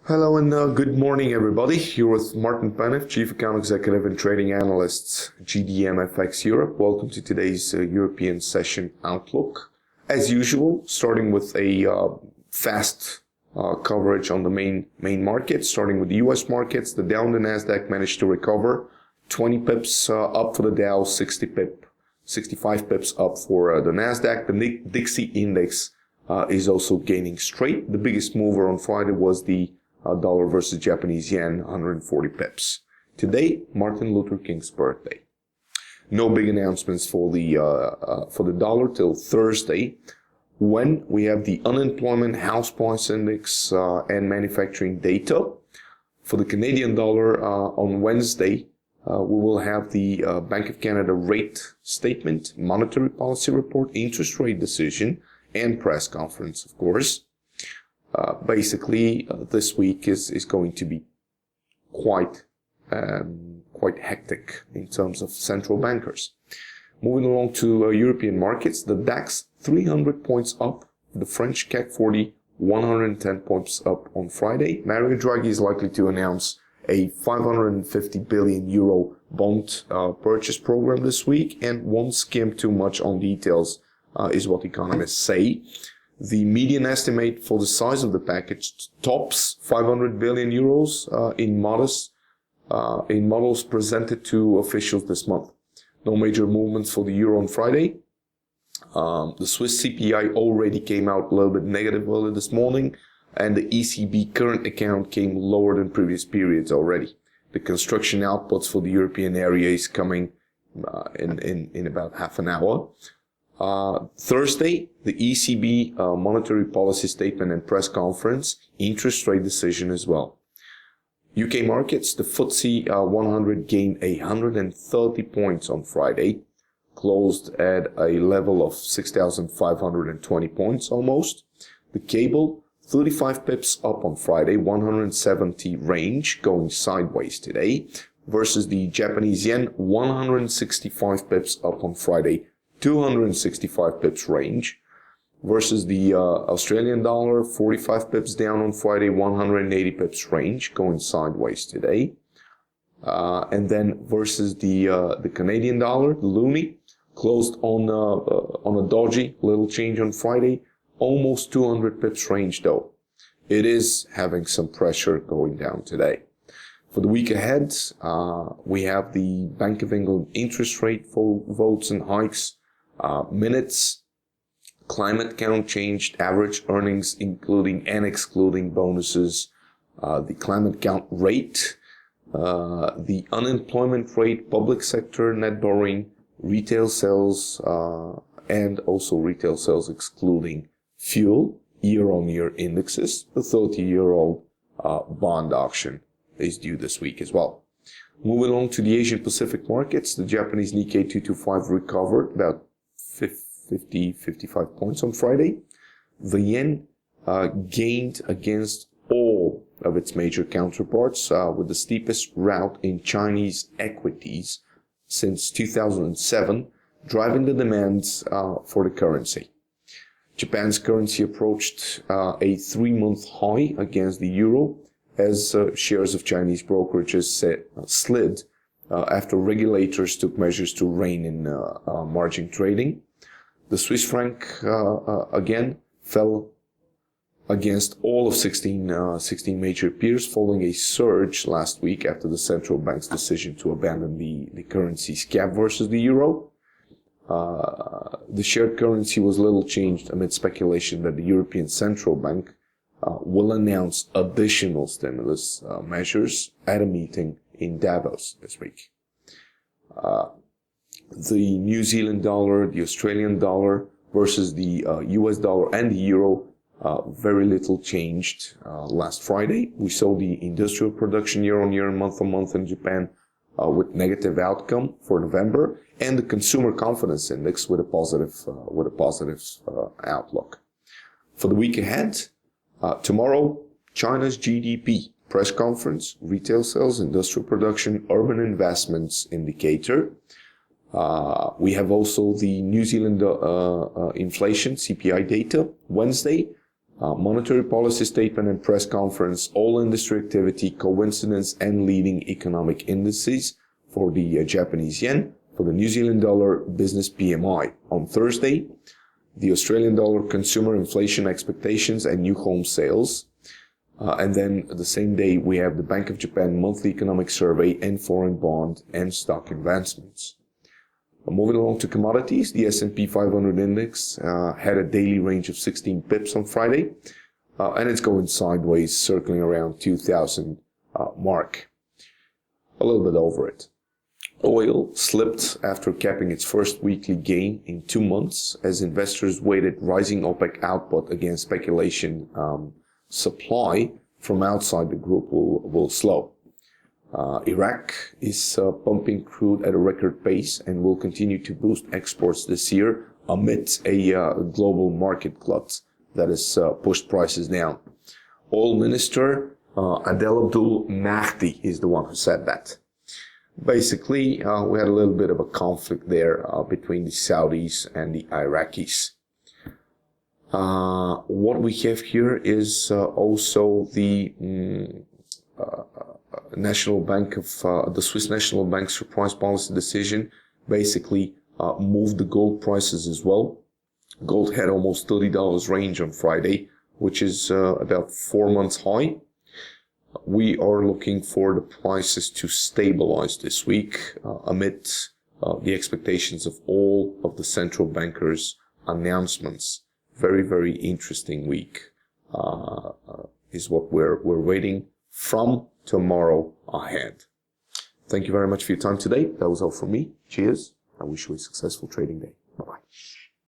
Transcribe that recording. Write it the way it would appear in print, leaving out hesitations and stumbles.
Hello and good morning, everybody. You're with Martin Panev, Chief Account Executive and Trading Analyst, GDMFX Europe. Welcome to today's European Session Outlook. As usual, starting with a fast coverage on the main markets, starting with the U.S. markets. The Dow and the Nasdaq managed to recover 20 pips up for the Dow, 65 pips up for the Nasdaq. The Dixie Index is also gaining straight. The biggest mover on Friday was the dollar versus Japanese yen, 140 pips. Today, Martin Luther King's birthday. No big announcements for the dollar till Thursday, when we have the unemployment, house price index, and manufacturing data. For the Canadian dollar, on Wednesday, we will have the Bank of Canada rate statement, monetary policy report, interest rate decision, and press conference, of course. Basically, this week is going to be quite hectic in terms of central bankers. Moving along to European markets, the DAX 300 points up, the French CAC 40 110 points up on Friday. Mario Draghi is likely to announce a 550 billion euro bond purchase program this week, and won't skim too much on details, is what economists say. The median estimate for the size of the package tops 500 billion euros in models presented to officials this month. No major movements for the euro on Friday. The Swiss CPI already came out a little bit negative early this morning, and the ECB current account came lower than previous periods already. The construction outputs for the European area is coming in about half an hour. Thursday, the ECB monetary policy statement and press conference, interest rate decision as well. UK markets, the FTSE 100 gained 130 points on Friday, closed at a level of 6,520 points almost. The cable, 35 pips up on Friday, 170 range, going sideways today, versus the Japanese yen, 165 pips up on Friday, 265 pips range, versus the Australian dollar, 45 pips down on Friday, 180 pips range, going sideways today. And then versus the Canadian dollar, the loonie, closed on a dodgy little change on Friday, almost 200 pips range though. It is having some pressure going down today. For the week ahead, we have the Bank of England interest rate votes and hikes, minutes, Claimant Count Change, average earnings including and excluding bonuses, the Claimant Count Rate, the unemployment rate, public sector net borrowing, retail sales, and also retail sales excluding fuel, year-on-year indexes. The 30-year-old bond auction is due this week as well. Moving along to the Asian Pacific markets, the Japanese Nikkei 225 recovered about 55 points on Friday. The yen gained against all of its major counterparts, with the steepest rout in Chinese equities since 2007, driving the demands for the currency. Japan's currency approached a 3-month high against the euro as shares of Chinese brokerages slid after regulators took measures to rein in margin trading. The Swiss franc again fell against all of 16 major peers, following a surge last week after the central bank's decision to abandon the currency's cap versus the euro. The shared currency was little changed amid speculation that the European Central Bank will announce additional stimulus measures at a meeting in Davos this week. The New Zealand dollar, the Australian dollar versus the US dollar and the euro, very little changed last Friday. We saw the industrial production year-on-year and month-on-month in Japan with negative outcome for November, and the consumer confidence index with a positive outlook. For the week ahead, tomorrow, China's GDP press conference, retail sales, industrial production, urban investments indicator. We have also the New Zealand inflation CPI data Wednesday, Monetary policy statement and press conference, all industry activity, coincidence, and leading economic indices for the Japanese yen, for the New Zealand dollar business PMI. On Thursday, the Australian dollar consumer inflation expectations and new home sales. And then the same day, we have the Bank of Japan monthly economic survey and foreign bond and stock advancements. Moving along to commodities, the S&P 500 index had a daily range of 16 pips on Friday, and it's going sideways, circling around 2,000 mark, a little bit over it. Oil slipped after capping its first weekly gain in 2 months as investors weighted rising OPEC output against speculation supply from outside the group will slow. Iraq is pumping crude at a record pace and will continue to boost exports this year amidst a global market glut that has pushed prices down. Oil Minister Adel Abdul Mahdi is the one who said that. Basically, we had a little bit of a conflict there between the Saudis and the Iraqis. What we have here is also the National Bank of the Swiss National Bank surprise policy decision basically moved the gold prices as well. Gold had almost $30 range on Friday, which is about 4 months high. We are looking for the prices to stabilize this week amid the expectations of all of the central bankers' announcements. Very, very interesting week is what we're waiting from tomorrow ahead. Thank you very much for your time today. That was all from me. Cheers. I wish you a successful trading day. Bye-bye.